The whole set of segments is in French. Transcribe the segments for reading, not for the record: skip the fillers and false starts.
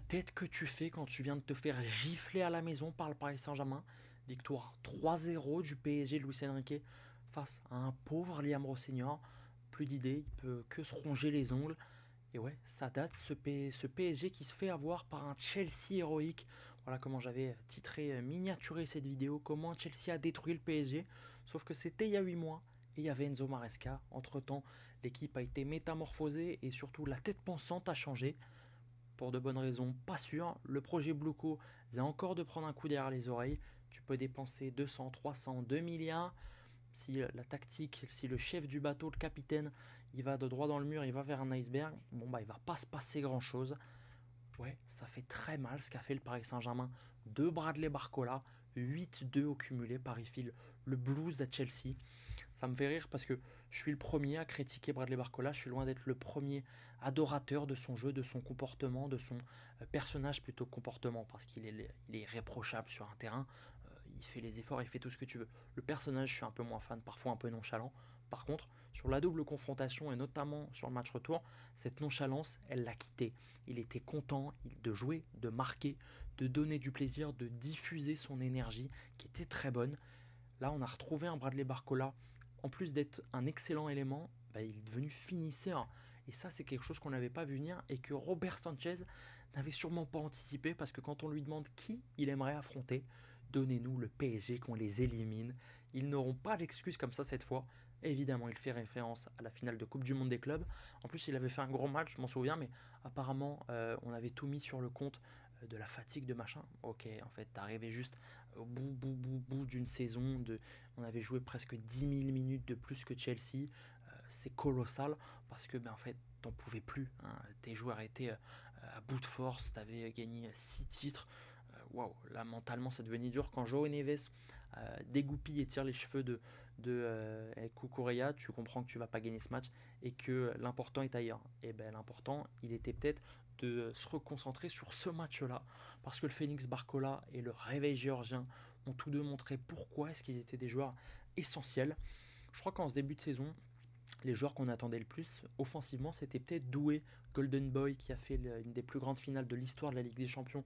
tête que tu fais quand tu viens de te faire gifler à la maison par le Paris Saint-Germain. Victoire 3-0 du PSG de Luis Enrique face à un pauvre Liam Rossignol. Plus d'idées, il peut que se ronger les ongles. Et ouais, ça date ce PSG qui se fait avoir par un Chelsea héroïque. Voilà comment j'avais titré, miniaturé cette vidéo, comment Chelsea a détruit le PSG. Sauf que c'était il y a 8 mois et il y avait Enzo Maresca. Entre temps, l'équipe a été métamorphosée et surtout la tête pensante a changé. Pour de bonnes raisons, pas sûr. Le projet Bluco vient encore de prendre un coup derrière les oreilles. Tu peux dépenser 200, 300, 2 milliards. Si la tactique, si le chef du bateau, le capitaine, il va de droit dans le mur, il va vers un iceberg, bon bah il va pas se passer grand chose. Ouais, ça fait très mal ce qu'a fait le Paris Saint-Germain de Bradley Barcola, 8-2 au cumulé, Paris file le blues à Chelsea. Ça me fait rire parce que je suis le premier à critiquer Bradley Barcola, je suis loin d'être le premier adorateur de son jeu, de son comportement, de son personnage plutôt que comportement, parce il est irréprochable sur un terrain, il fait les efforts, il fait tout ce que tu veux. Le personnage, je suis un peu moins fan, parfois un peu nonchalant. Par contre, sur la double confrontation et notamment sur le match retour, cette nonchalance, elle l'a quitté. Il était content de jouer, de marquer, de donner du plaisir, de diffuser son énergie qui était très bonne. Là, on a retrouvé un Bradley Barcola. En plus d'être un excellent élément, bah, il est devenu finisseur. Et ça, c'est quelque chose qu'on n'avait pas vu venir et que Robert Sanchez n'avait sûrement pas anticipé parce que quand on lui demande qui il aimerait affronter, donnez-nous le PSG qu'on les élimine. Ils n'auront pas l'excuse comme ça cette fois. Évidemment, il fait référence à la finale de Coupe du Monde des clubs. En plus, il avait fait un gros match, je m'en souviens, mais apparemment, on avait tout mis sur le compte de la fatigue de machin. Ok, en fait, t'arrivais juste au bout d'une saison. On avait joué presque 10 000 minutes de plus que Chelsea. C'est colossal parce que, ben, en fait, t'en pouvais plus. Hein. Tes joueurs étaient à bout de force. T'avais gagné 6 titres. Waouh, là mentalement ça devenait dur quand João Neves dégoupille et tire les cheveux de Cucurella, tu comprends que tu vas pas gagner ce match et que l'important est ailleurs. Et ben l'important, il était peut-être de se reconcentrer sur ce match-là parce que le Phoenix Barcola et le réveil géorgien ont tous deux montré pourquoi est-ce qu'ils étaient des joueurs essentiels. Je crois qu'en ce début de saison, les joueurs qu'on attendait le plus offensivement, c'était peut-être Doué, Golden Boy qui a fait une des plus grandes finales de l'histoire de la Ligue des Champions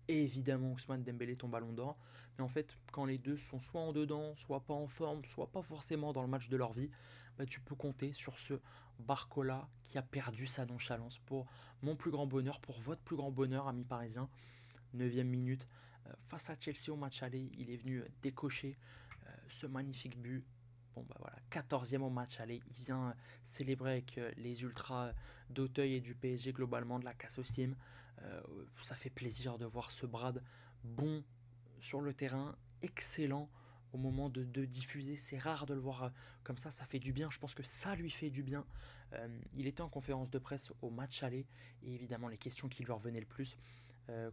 et évidemment Ousmane Dembélé ton ballon d'or. Mais en fait, quand les deux sont soit en dedans, soit pas en forme, soit pas forcément dans le match de leur vie, bah, tu peux compter sur ce Barcola qui a perdu sa nonchalance pour mon plus grand bonheur, pour votre plus grand bonheur, amis parisiens. 9e minute, face à Chelsea au match aller, il est venu décocher ce magnifique but. Bon bah voilà, 14e au match aller, il vient célébrer avec les ultras d'Auteuil et du PSG globalement de la casse au steam. Ça fait plaisir de voir ce Brad bon sur le terrain, excellent au moment de diffuser. C'est rare de le voir comme ça fait du bien. Je pense que ça lui fait du bien. Il était en conférence de presse au match aller et évidemment les questions qui lui revenaient le plus.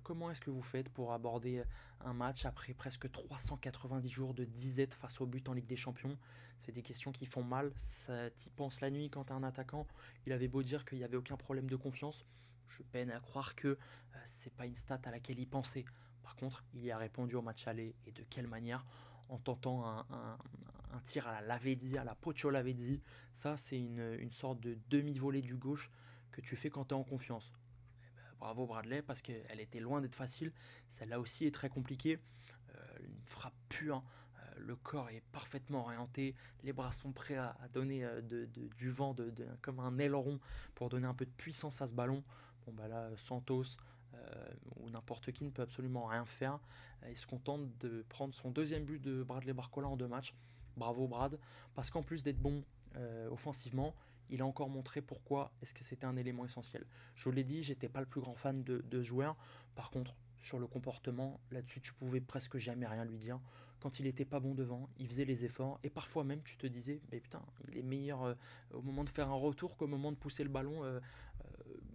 Comment est-ce que vous faites pour aborder un match après presque 390 jours de disette face au but en Ligue des Champions? C'est des questions qui font mal, ça t'y penses la nuit quand t'es un attaquant. Il avait beau dire qu'il n'y avait aucun problème de confiance, je peine à croire que c'est pas une stat à laquelle il pensait. Par contre, il y a répondu au match aller et de quelle manière? En tentant un tir à la Lavezzi, à la Pocho Lavezzi. Ça, c'est une sorte de demi-volée du gauche que tu fais quand tu es en confiance. Bravo Bradley parce qu'elle était loin d'être facile. Celle-là aussi est très compliquée. Une frappe pure. Le corps est parfaitement orienté. Les bras sont prêts à donner du vent comme un aileron pour donner un peu de puissance à ce ballon. Bon bah là Santos ou n'importe qui ne peut absolument rien faire. Il se contente de prendre son deuxième but de Bradley Barcola en 2 matchs. Bravo Brad, parce qu'en plus d'être bon offensivement, il a encore montré pourquoi est-ce que c'était un élément essentiel. Je vous l'ai dit, j'étais pas le plus grand fan de ce joueur. Par contre, sur le comportement, là-dessus, tu pouvais presque jamais rien lui dire. Quand il était pas bon devant, il faisait les efforts et parfois même tu te disais, mais putain, il est meilleur au moment de faire un retour qu'au moment de pousser le ballon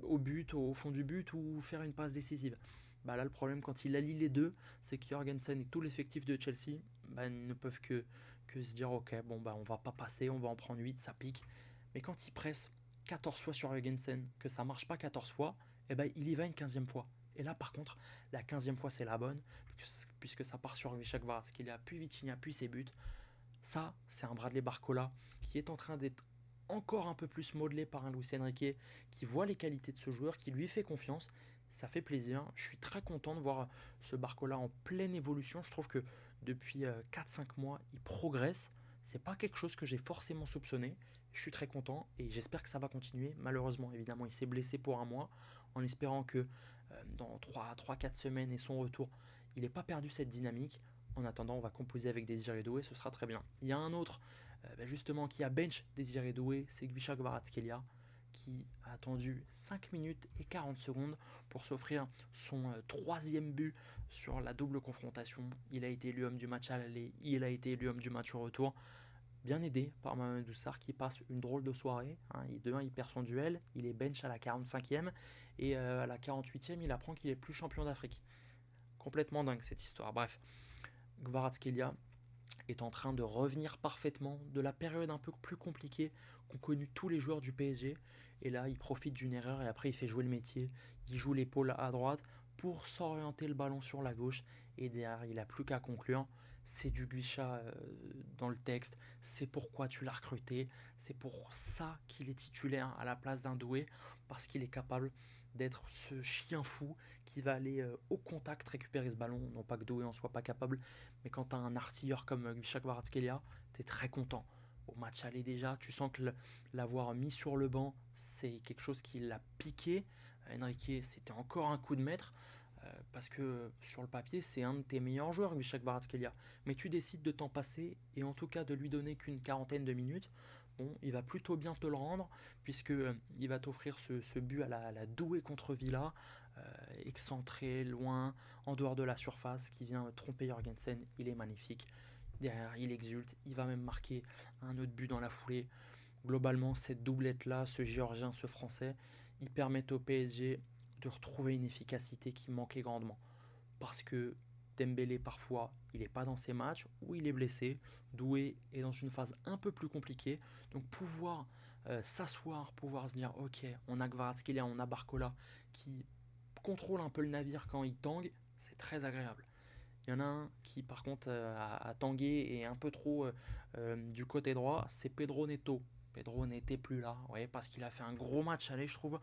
au but, au fond du but ou faire une passe décisive. Bah là, le problème quand il allie les deux, c'est que Jorgensen et tout l'effectif de Chelsea bah, ne peuvent que se dire, ok, bon bah on va pas passer, on va en prendre 8, ça pique. Mais quand il presse 14 fois sur Jorgensen, que ça marche pas 14 fois, eh ben, il y va une 15e fois. Et là, par contre, la 15e fois, c'est la bonne, puisque ça part sur Vishak Kvaratskhelia, puis Vitinha, puis ses buts. Ça, c'est un Bradley Barcola qui est en train d'être encore un peu plus modelé par un Luis Enrique, qui voit les qualités de ce joueur, qui lui fait confiance. ça fait plaisir. Je suis très content de voir ce Barcola en pleine évolution. Je trouve que depuis 4-5 mois, il progresse. C'est pas quelque chose que j'ai forcément soupçonné. Je suis très content et j'espère que ça va continuer. Malheureusement, évidemment, il s'est blessé pour un mois en espérant que dans 3-4 semaines et son retour, il n'ait pas perdu cette dynamique. En attendant, on va composer avec Désiré Doué, ce sera très bien. Il y a un autre, justement, qui a bench Désiré Doué, c'est Gvisha Kvaratskhelia, qui a attendu 5 minutes et 40 secondes pour s'offrir son troisième but sur la double confrontation. Il a été élu homme du match à l'aller, il a été élu homme du match au retour. Bien aidé par Mamadou Sarr qui passe une drôle de soirée. De 1, il perd son duel, il est bench à la 45e et à la 48e, il apprend qu'il est plus champion d'Afrique. Complètement dingue cette histoire. Bref, Kvaratskhelia est en train de revenir parfaitement de la période un peu plus compliquée qu'ont connu tous les joueurs du PSG. Et là, il profite d'une erreur et après, il fait jouer le métier. Il joue l'épaule à droite pour s'orienter le ballon sur la gauche. Et derrière, il n'a plus qu'à conclure. C'est du Guicha dans le texte. C'est pourquoi tu l'as recruté. C'est pour ça qu'il est titulaire à la place d'un Doué. Parce qu'il est capable d'être ce chien fou qui va aller au contact récupérer ce ballon. Non pas que Doué en soit pas capable, mais quand tu as un artilleur comme Gvisha Kvaratskhelia, tu es très content. Au match aller déjà, tu sens que l'avoir mis sur le banc, c'est quelque chose qui l'a piqué. Enrique, c'était encore un coup de maître, parce que sur le papier, c'est un de tes meilleurs joueurs, Gvisha Kvaratskhelia. Mais tu décides de t'en passer, et en tout cas de lui donner qu'une quarantaine de minutes. Bon, il va plutôt bien te le rendre, puisque il va t'offrir ce but à la Doué contre Villa, excentré, loin, en dehors de la surface, qui vient tromper Jorgensen. Il est magnifique. Derrière, il exulte. Il va même marquer un autre but dans la foulée. Globalement, cette doublette-là, ce Géorgien, ce Français, ils permettent au PSG de retrouver une efficacité qui manquait grandement. Parce que Dembélé, parfois, il n'est pas dans ses matchs ou il est blessé. Doué est dans une phase un peu plus compliquée. Donc pouvoir s'asseoir, pouvoir se dire, ok, on a Kvaratskhelia, on a Barcola, qui contrôle un peu le navire quand il tangue, c'est très agréable. Il y en a un qui par contre a tangué et un peu trop du côté droit, c'est Pedro Neto. Pedro n'était plus là, ouais, parce qu'il a fait un gros match aller, je trouve.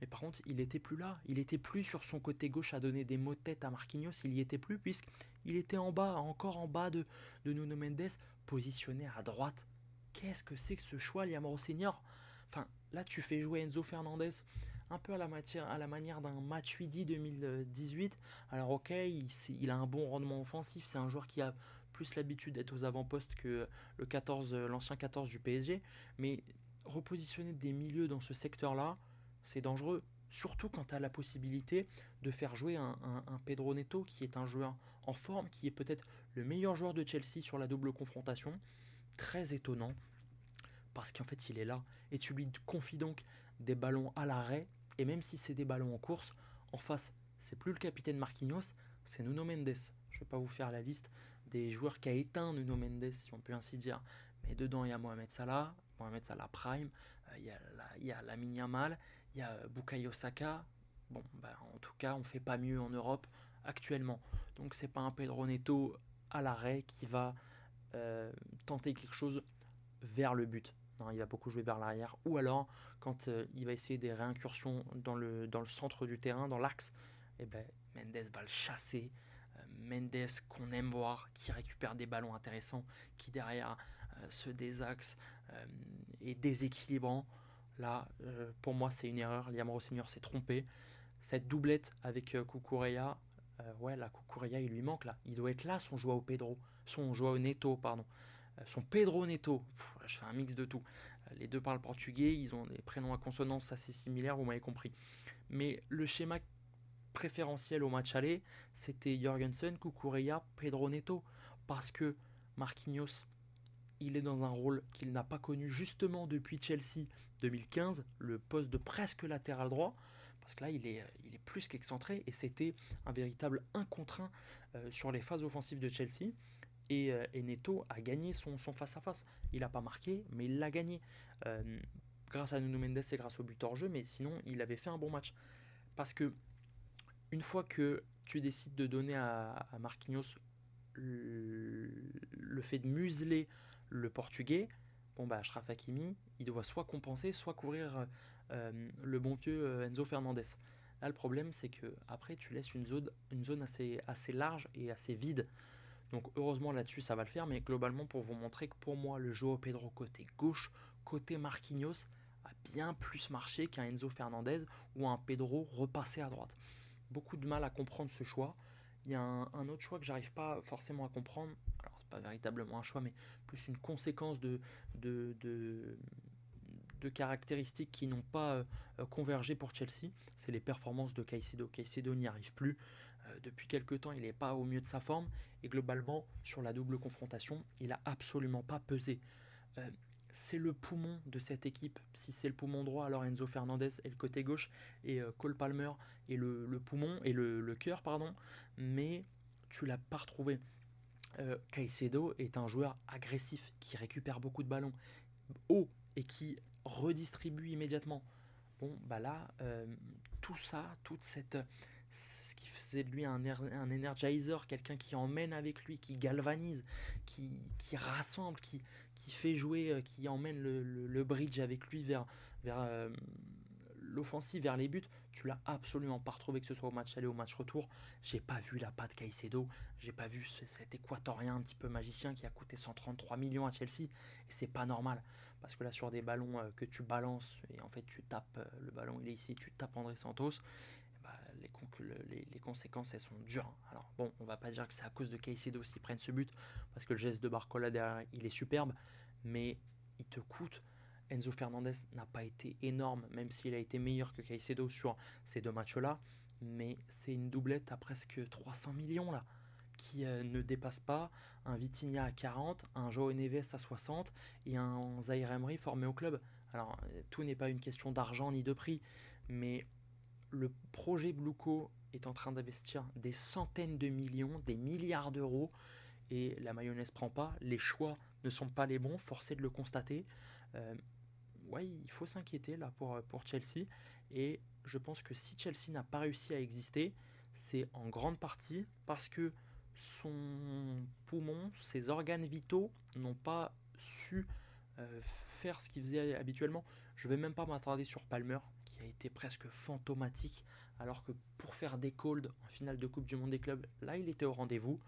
Mais par contre, il était plus là. Il était plus sur son côté gauche à donner des mots de tête à Marquinhos. Il y était plus puisqu'il était en bas, encore en bas de Nuno Mendes, positionné à droite. Qu'est-ce que c'est que ce choix, Liam Rosseignor? Enfin, là, tu fais jouer Enzo Fernandez un peu à la manière d'un Matuidi 2018. Alors ok, il a un bon rendement offensif, c'est un joueur qui a plus l'habitude d'être aux avant-postes que l'ancien 14 du PSG, mais repositionner des milieux dans ce secteur-là, c'est dangereux. Surtout quand tu as la possibilité de faire jouer un Pedro Neto qui est un joueur en forme, qui est peut-être le meilleur joueur de Chelsea sur la double confrontation. Très étonnant, parce qu'en fait il est là, et tu lui confies donc des ballons à l'arrêt, et même si c'est des ballons en course, en face, c'est plus le capitaine Marquinhos, c'est Nuno Mendes. Je ne vais pas vous faire la liste des joueurs qu'a éteint Nuno Mendes, si on peut ainsi dire, mais dedans il y a Mohamed Salah Prime, il y a Lamine Yamal, il y a Bukayo Saka. Bon, bah, en tout cas, on ne fait pas mieux en Europe actuellement. Donc c'est pas un Pedro Neto à l'arrêt qui va tenter quelque chose vers le but. Non, il va beaucoup jouer vers l'arrière. Ou alors, quand il va essayer des réincursions dans le centre du terrain, dans l'axe, eh ben, Mendes va le chasser. Mendes qu'on aime voir, qui récupère des ballons intéressants, qui derrière se désaxe, est déséquilibrant. Là, pour moi, c'est une erreur. Liam Rosseignor s'est trompé. Cette doublette avec Cucurella, ouais, la Cucurella, il lui manque là. Il doit être là, son Joao Pedro, son Joao Neto, pardon. Son Pedro Neto. Je fais un mix de tout. Les deux parlent portugais, ils ont des prénoms à consonance assez similaires, vous m'avez compris. Mais le schéma préférentiel au match aller, c'était Jorgensen, Cucurella, Pedro Neto. Parce que Marquinhos, il est dans un rôle qu'il n'a pas connu justement depuis Chelsea 2015, le poste de presque latéral droit. Parce que là, il est plus qu'excentré et c'était un véritable 1 contre 1 sur les phases offensives de Chelsea. Et Neto a gagné son face-à-face. Il n'a pas marqué, mais il l'a gagné. Grâce à Nuno Mendes et grâce au but hors jeu, mais sinon, il avait fait un bon match. Parce que une fois que tu décides de donner à Marquinhos le fait de museler le portugais, bon bah Achraf Hakimi, il doit soit compenser, soit couvrir le bon vieux Enzo Fernandez. Là, le problème, c'est que après tu laisses une zone assez large et assez vide. Donc heureusement là-dessus ça va le faire, mais globalement pour vous montrer que pour moi le Joao Pedro côté gauche, côté Marquinhos, a bien plus marché qu'un Enzo Fernandez ou un Pedro repassé à droite. Beaucoup de mal à comprendre ce choix. Il y a un autre choix que j'arrive pas forcément à comprendre. Alors c'est pas véritablement un choix, mais plus une conséquence de, de, de caractéristiques qui n'ont pas convergé pour Chelsea. C'est les performances de Caicedo. Caicedo n'y arrive plus. Depuis quelques temps, il n'est pas au mieux de sa forme. Et globalement, sur la double confrontation, il n'a absolument pas pesé. Euh, c'est le poumon de cette équipe. Si c'est le poumon droit, alors Enzo Fernandez est le côté gauche et Cole Palmer est le poumon et le cœur, pardon. Mais tu l'as pas retrouvé. Caicedo est un joueur agressif qui récupère beaucoup de ballons haut et qui redistribue immédiatement. Bon, bah là, tout ça, ce qui faisait de lui un energizer, quelqu'un qui emmène avec lui, qui galvanise, qui rassemble, qui fait jouer, qui emmène le bridge avec lui vers l'offensive, vers les buts. Tu l'as absolument pas retrouvé, que ce soit au match aller ou au match retour. J'ai pas vu la patte Caicedo, j'ai pas vu cet équatorien un petit peu magicien qui a coûté 133 millions à Chelsea. Et c'est pas normal. Parce que là, sur des ballons que tu balances, et en fait tu tapes, le ballon il est ici, tu tapes André Santos, bah, les conséquences elles sont dures. Alors bon, on va pas dire que c'est à cause de Caicedo s'ils prennent ce but, parce que le geste de Barcola derrière il est superbe, mais il te coûte. Enzo Fernandez n'a pas été énorme, même s'il a été meilleur que Caicedo sur ces deux matchs-là, mais c'est une doublette à presque 300 millions là, qui ne dépasse pas un Vitinha à 40, un Joao Neves à 60 et un Zaire Emery formé au club. Alors, tout n'est pas une question d'argent ni de prix, mais le projet Bluco est en train d'investir des centaines de millions, des milliards d'euros, et la mayonnaise prend pas, les choix ne sont pas les bons, forcé de le constater. Euh, ouais, il faut s'inquiéter là pour Chelsea, et je pense que si Chelsea n'a pas réussi à exister, c'est en grande partie parce que son poumon, ses organes vitaux n'ont pas su faire ce qu'il faisait habituellement. Je ne vais même pas m'attarder sur Palmer, qui a été presque fantomatique, alors que pour faire des calls en finale de Coupe du Monde des clubs, là il était au rendez-vous.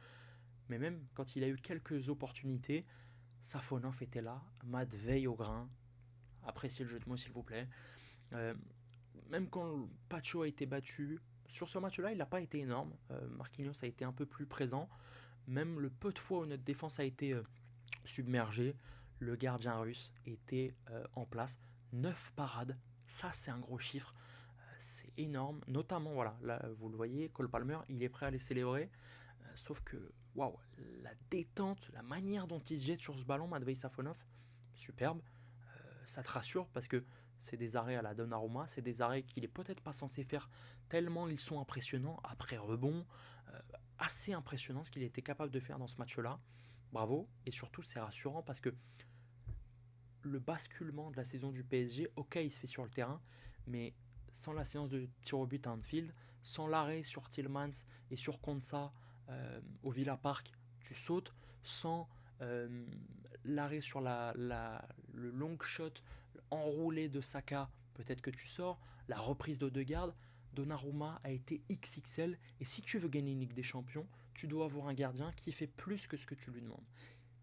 Mais même quand il a eu quelques opportunités, Safonov était là, Matt veille au grain. Appréciez le jeu de mots s'il vous plaît. Euh, Même quand Pacho a été battu, sur ce match-là, il n'a pas été énorme. Marquinhos a été un peu plus présent. Même le peu de fois où notre défense a été submergée, le gardien russe était en place. 9 parades, ça c'est un gros chiffre. C'est énorme. Notamment, voilà, là vous le voyez, Cole Palmer, il est prêt à les célébrer. Sauf que, waouh, la détente, la manière dont il se jette sur ce ballon, Matvei Safonov, superbe. Ça te rassure parce que c'est des arrêts à la Donnarumma, c'est des arrêts qu'il est peut-être pas censé faire tellement ils sont impressionnants après rebond, assez impressionnant ce qu'il était capable de faire dans ce match-là. Bravo, et surtout c'est rassurant parce que le basculement de la saison du PSG, ok il se fait sur le terrain, mais sans la séance de tir au but à Anfield, sans l'arrêt sur Tillmans et sur Konsa au Villa Park, tu sautes, sans l'arrêt sur le long shot enroulé de Saka, peut-être que tu sors, la reprise d'Odegaard, Donnarumma a été XXL, et si tu veux gagner une Ligue des Champions, tu dois avoir un gardien qui fait plus que ce que tu lui demandes.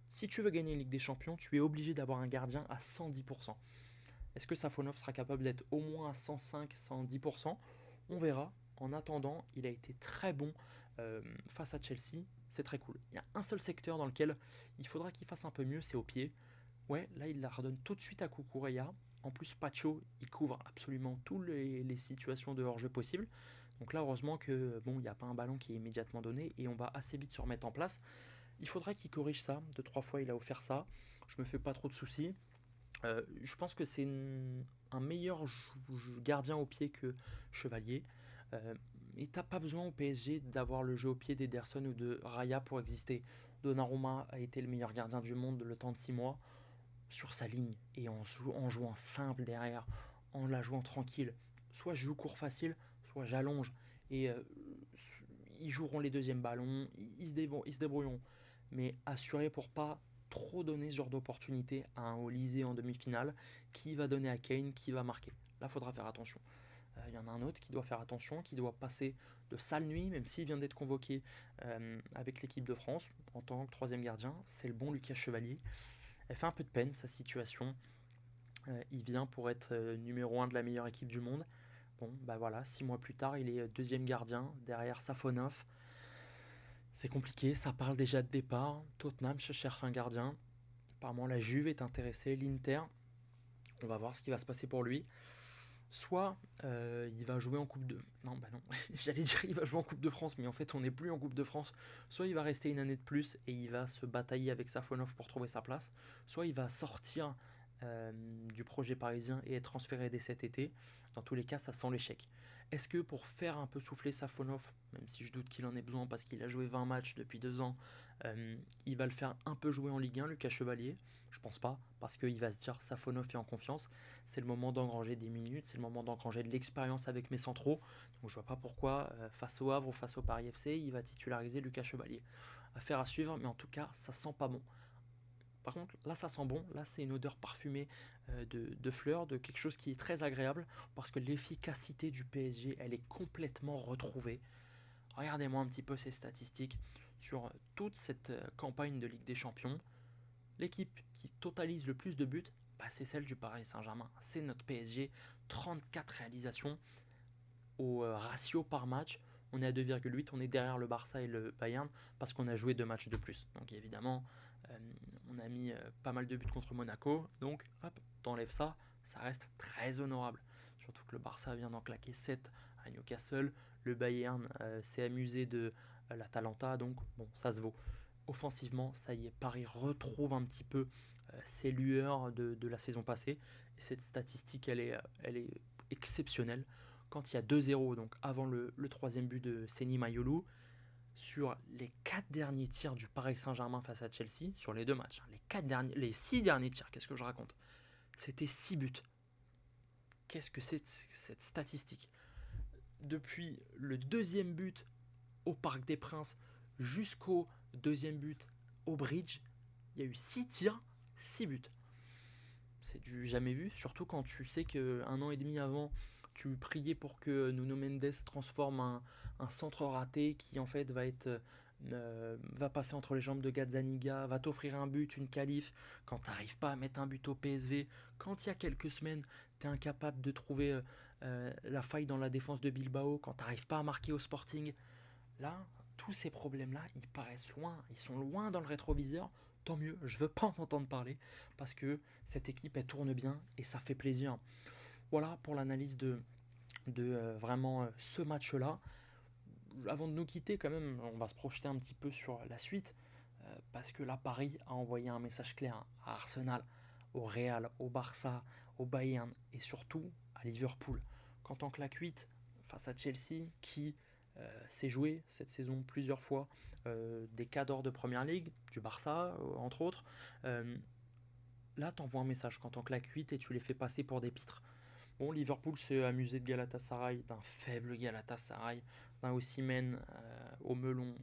Si tu veux gagner une Ligue des Champions, tu es obligé d'avoir un gardien à 110%. Est-ce que Safonov sera capable d'être au moins à 105-110%? On verra. En attendant, il a été très bon face à Chelsea. C'est très cool. Il y a un seul secteur dans lequel il faudra qu'il fasse un peu mieux, c'est au pied. Ouais, là, il la redonne tout de suite à Cucurella. En plus, Pacho, il couvre absolument toutes les situations de hors-jeu possibles. Donc là, heureusement que bon, il n'y a pas un ballon qui est immédiatement donné et on va assez vite se remettre en place. Il faudra qu'il corrige ça. 2-3 fois, il a offert ça. Je me fais pas trop de soucis. Je pense que c'est un meilleur gardien au pied que Chevalier. Euh, et t'as pas besoin au PSG d'avoir le jeu au pied d'Ederson ou de Raya pour exister. Donnarumma a été le meilleur gardien du monde le temps de 6 mois sur sa ligne et en jouant simple derrière, en la jouant tranquille. Soit je joue court facile, soit j'allonge. Et ils joueront les deuxièmes ballons, ils se débrouilleront. Mais assuré pour pas trop donner ce genre d'opportunité à un Olysée en demi-finale qui va donner à Kane, qui va marquer. Là, il faudra faire attention. Il y en a un autre qui doit faire attention, qui doit passer de sale nuit, même s'il vient d'être convoqué avec l'équipe de France en tant que troisième gardien. C'est le bon Lucas Chevalier. Elle fait un peu de peine sa situation. Il vient pour être numéro 1 de la meilleure équipe du monde. Bon, bah voilà, 6 mois plus tard, il est deuxième gardien derrière Safonov. C'est compliqué, ça parle déjà de départ. Tottenham cherche un gardien. Apparemment, la Juve est intéressée, l'Inter. On va voir ce qui va se passer pour lui. Soit il va jouer en Coupe de... Non, bah non, j'allais dire il va jouer en Coupe de France, mais en fait on n'est plus en Coupe de France. Soit il va rester une année de plus et il va se batailler avec Safonov pour trouver sa place. Soit il va sortir du projet parisien et être transféré dès cet été. Dans tous les cas, ça sent l'échec. Est-ce que pour faire un peu souffler Safonov, même si je doute qu'il en ait besoin parce qu'il a joué 20 matchs depuis 2 ans, il va le faire un peu jouer en Ligue 1, Lucas Chevalier? Je pense pas, parce qu'il va se dire Safonov est en confiance, c'est le moment d'engranger des minutes, c'est le moment d'engranger de l'expérience avec mes centraux. Donc je vois pas pourquoi, face au Havre ou face au Paris FC, il va titulariser Lucas Chevalier. Affaire à suivre, mais en tout cas, ça sent pas bon. Par contre, là, ça sent bon. Là, c'est une odeur parfumée de fleurs, de quelque chose qui est très agréable, parce que l'efficacité du PSG, elle est complètement retrouvée. Regardez-moi un petit peu ces statistiques sur toute cette campagne de Ligue des Champions. L'équipe qui totalise le plus de buts, bah, c'est celle du Paris Saint-Germain. C'est notre PSG, 34 réalisations au ratio par match. On est à 2,8, on est derrière le Barça et le Bayern parce qu'on a joué 2 matchs de plus. Donc évidemment, on a mis pas mal de buts contre Monaco. Donc hop, t'enlèves ça, ça reste très honorable. Surtout que le Barça vient d'en claquer 7 à Newcastle. Le Bayern s'est amusé de l'Atalanta, donc bon, ça se vaut. Offensivement, ça y est, Paris retrouve un petit peu ses lueurs de la saison passée. Et cette statistique, elle est exceptionnelle. Quand il y a 2-0, donc avant le troisième but de Seny Mayolu, sur les 4 derniers tirs du Paris Saint-Germain face à Chelsea, sur les 2 matchs, les 6 derniers tirs, qu'est-ce que je raconte? C'était 6 buts. Qu'est-ce que c'est cette statistique? Depuis le deuxième but au Parc des Princes jusqu'au deuxième but au Bridge, il y a eu 6 tirs, 6 buts. C'est du jamais vu, surtout quand tu sais qu'un an et demi avant, tu priais pour que Nuno Mendes transforme un centre raté qui en fait va passer entre les jambes de Gazzaniga, va t'offrir un but, une qualif, quand tu n'arrives pas à mettre un but au PSV, quand il y a quelques semaines, tu es incapable de trouver la faille dans la défense de Bilbao, quand tu n'arrives pas à marquer au Sporting, là, tous ces problèmes-là, ils paraissent loin, ils sont loin dans le rétroviseur. Tant mieux, je veux pas en entendre parler parce que cette équipe elle tourne bien et ça fait plaisir. Voilà pour l'analyse de vraiment ce match-là. Avant de nous quitter, quand même, on va se projeter un petit peu sur la suite parce que là, Paris a envoyé un message clair à Arsenal, au Real, au Barça, au Bayern et surtout à Liverpool. Quand on claque 8 face à Chelsea qui s'est joué cette saison plusieurs fois des cadors de Première Ligue, du Barça entre autres. Là, t'envoies un message quand on claque 8 et tu les fais passer pour des pitres. Bon, Liverpool s'est amusé de Galatasaray, d'un faible Galatasaray, d'un Osimhen au melon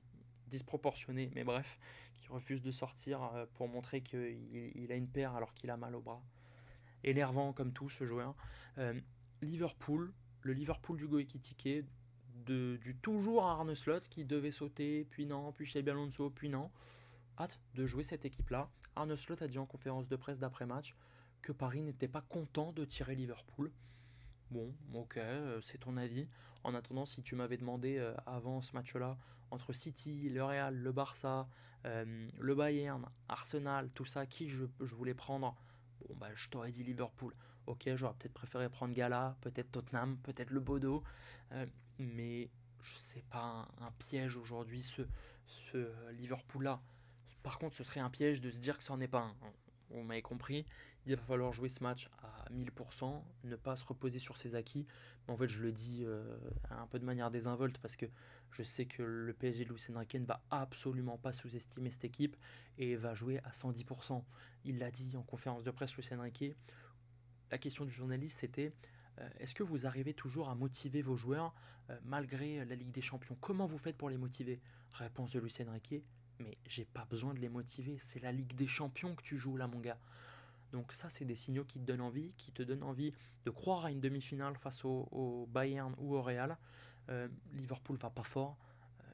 disproportionné, mais bref, qui refuse de sortir pour montrer qu'il a une paire alors qu'il a mal au bras. Énervant comme tout ce joueur. Liverpool, le Liverpool du Ekitike, du toujours Arne Slot qui devait sauter, puis non, puis Xabi Alonso, puis non. Hâte de jouer cette équipe-là. Arne Slot a dit en conférence de presse d'après-match que Paris n'était pas content de tirer Liverpool. Bon, ok, c'est ton avis. En attendant, si tu m'avais demandé avant ce match-là, entre City, le Real, le Barça, le Bayern, Arsenal, tout ça, qui je voulais prendre, bon, bah, je t'aurais dit Liverpool. Ok, j'aurais peut-être préféré prendre Gala, peut-être Tottenham, peut-être le Bodo, mais c'est pas un piège aujourd'hui, ce Liverpool-là. Par contre, ce serait un piège de se dire que ça n'en est pas un. Vous m'avez compris, il va falloir jouer ce match à 1000%, ne pas se reposer sur ses acquis. Mais en fait, je le dis un peu de manière désinvolte parce que je sais que le PSG de Luis Enrique ne va absolument pas sous-estimer cette équipe et va jouer à 110%. Il l'a dit en conférence de presse, Luis Enrique. La question du journaliste, c'était est-ce que vous arrivez toujours à motiver vos joueurs malgré la Ligue des Champions? Comment vous faites pour les motiver? Réponse de Luis Enrique, mais j'ai pas besoin de les motiver, c'est la Ligue des Champions que tu joues là, mon gars. Donc ça, c'est des signaux qui te donnent envie, qui te donnent envie de croire à une demi-finale face au Bayern ou au Real. Liverpool va pas fort.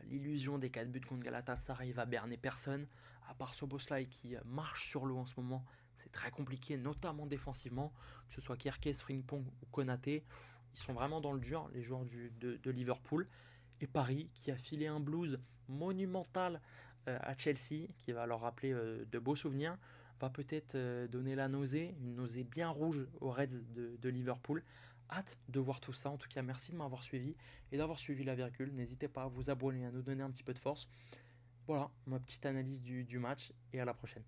L'illusion des 4 buts contre Galatasaray va berner personne. À part Szoboszlai qui marche sur l'eau en ce moment, c'est très compliqué, notamment défensivement. Que ce soit Kerkez, Frimpong ou Konaté, ils sont vraiment dans le dur, les joueurs de Liverpool. Et Paris qui a filé un blues monumental à Chelsea, qui va leur rappeler de beaux souvenirs, va peut-être donner la nausée, une nausée bien rouge aux Reds de Liverpool. Hâte de voir tout ça. En tout cas, merci de m'avoir suivi et d'avoir suivi la virgule. N'hésitez pas à vous abonner, à nous donner un petit peu de force. Voilà, ma petite analyse du match et à la prochaine.